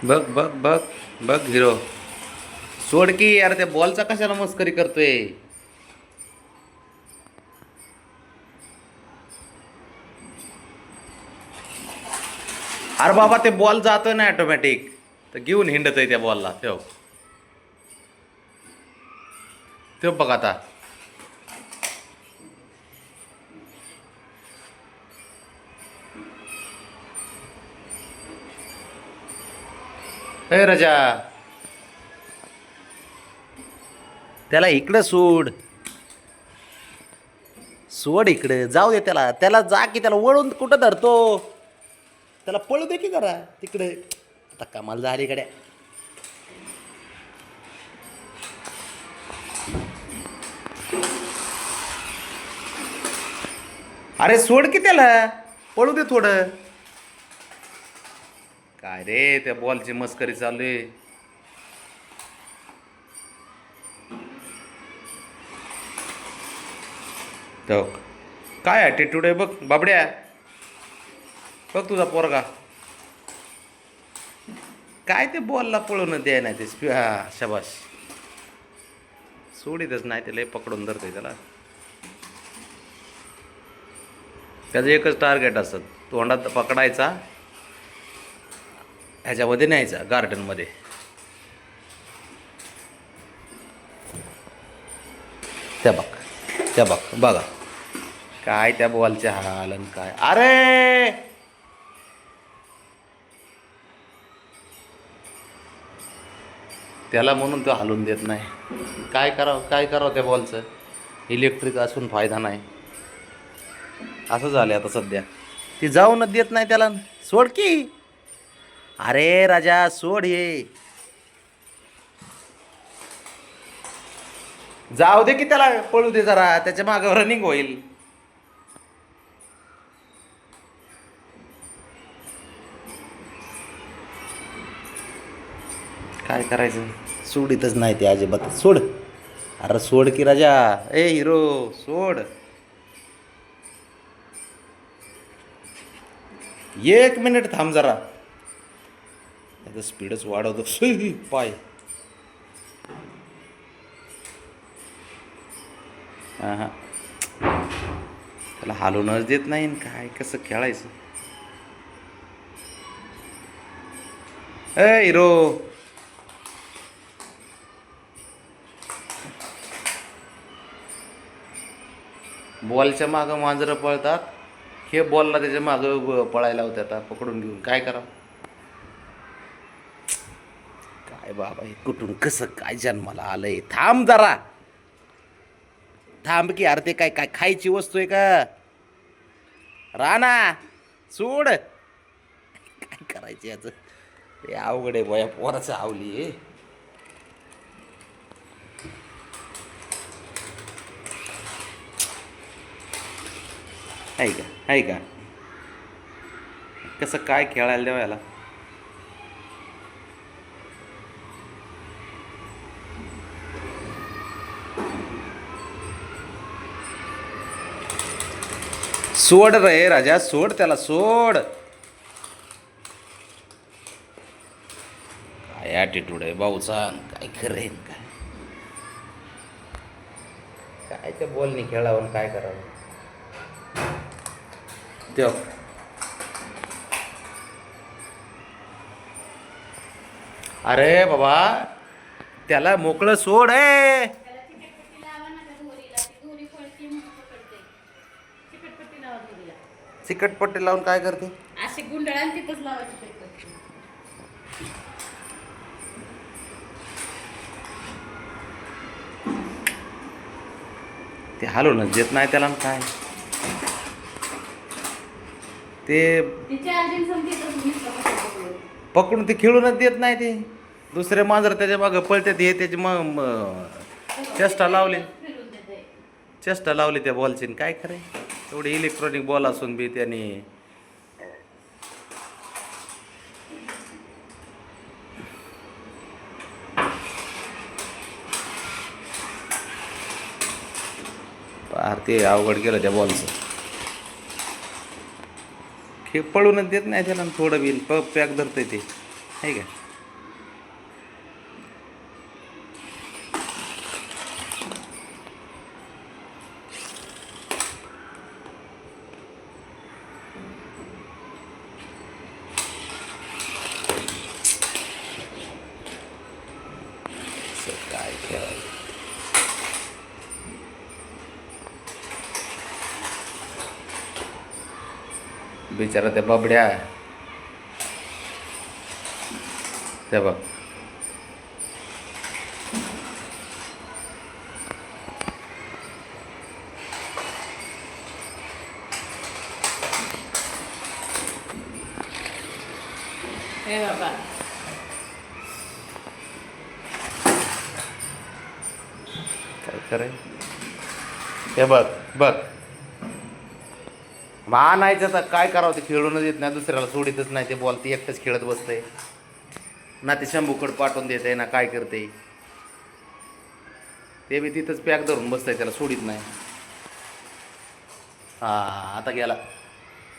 बघ बघ बघ बघ हिरो. सोड की यार, त्या बॉलचा कशाला मस्करी करतोय. अरे बाबा, ते बॉल जातोय ना ऑटोमॅटिक, तर घेऊन हिंडत आहे त्या बॉलला. ठेव ठेव बघ आता. हे राजा, त्याला इकडं सोड. सोड इकडे, जाऊ दे त्याला. त्याला जा की, त्याला वळून कुठं धरतो. त्याला पळू दे की जरा तिकडे. आता कमाल झाली गड्या. अरे सोड की त्याला, पळू दे थोडं. काय रे, त्या बॉलची मस्करी चालू आहे. तो काय ॲटिट्यूड आहे बघ बाबड्या. बघ तुझा पोरगा काय ते बॉलला पळून द्याय नाही ते. हा शाबाश. सोडीतच नाही, ते लय पकडून धरतोय त्याला. त्याचं एकच टार्गेट असतं, तोंडात पकडायचा, ह्याच्यामध्ये न्यायचा गार्डनमध्ये. त्या बघ, त्या बघ बघा काय त्या बॉलच्या हालन काय. अरे त्याला म्हणून तो हलून देत नाही. काय करावं, काय करावं त्या बॉलचं. इलेक्ट्रिक असून फायदा नाही. असं झालं आता सध्या. ती जाऊनच देत नाही त्याला. सोड की. अरे राजा सोड हे. जाऊ दे की त्याला, पळू दे जरा, त्याच्या मागं रनिंग होईल. काय करायचं, सोडीतच नाही ते अजिबात. सोड. अरे सोड की राजा. ए हिरो सोड. 1 मिनिट थांब जरा. त्याचं स्पीडच वाढवतो. पाय. हां हां, त्याला हलवूनच देत नाही. काय कसं खेळायचं. ए हिरो. बॉलच्या मागं मांजरं पळतात, हे बॉलला त्याच्या मागं पळायला होते. आता पकडून घेऊन काय करावं. काय बाबा, हे कुठून कसं काय जन्माला आलंय. थांब जरा, थांब की. अरे ते काय काय खायची वस्तू आहे का. राणा सोड. काय करायचं याचं. ते अवघड आहे बया, पोराचं आवली आहे. आहे का, आहे का. कसं काय खेळायला द्यावं याला. सोड रे राजा, सोड त्याला, सोड. काय ॲटिट्यूड आहे भाऊचा. काय खरं आहे काय. काय त्या बॉलनी खेळावं, काय करावं. त्यो अरे बाबा, त्याला मोकळं सोड. आहे चिकटपट्टी लावून काय करते. अशी गुंडळा तिथंच लावायची. ते हलवूनच देत नाही त्याला. काय ते पकडून ते खेळूनच देत नाही. ते दुसरे मांजर त्याच्या मागं पळतात. हे त्याची मग चेष्टा लावली, चेष्टा लावली त्या बॉलची. काय खरे, एवढे इलेक्ट्रॉनिक बॉल असून बी त्याने. फार ते अवघड केलं त्या बॉलचं. खेळ पळूनच देत नाही त्याला. थोडं बिल पॅक धरतंय ते, आहे का. काय खेळायचं. बिचारा त्या बाबड्या, ते बघ हे बाबा काय करे. हे बघ बघ, आणायचं तर काय करावं, ते खेळूनच येत नाही, दुसऱ्याला सोडितच नाही, ते बॉल ती एकटंच खेळत बसतंय ना, ते शंभूकड पाठवून देत आहे ना, काय करते ते बी तिथंच पॅक धरून बसतंय, त्याला सोडित नाही. हा आता गेला,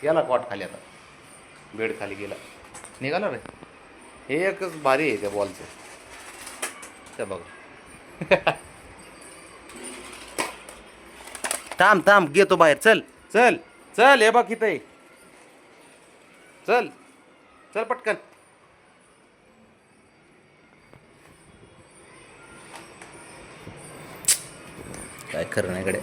गेला कॉट खाली, आता बेड खाली गेला, निघाला रे. हे एकच भारी आहे त्या बॉलचं, ते बघ. थांब थांब, घेतो बाहेर, चल चल चल, हे बघ इथं आहे, चल चल पटकन. काय खरं नाही कडे.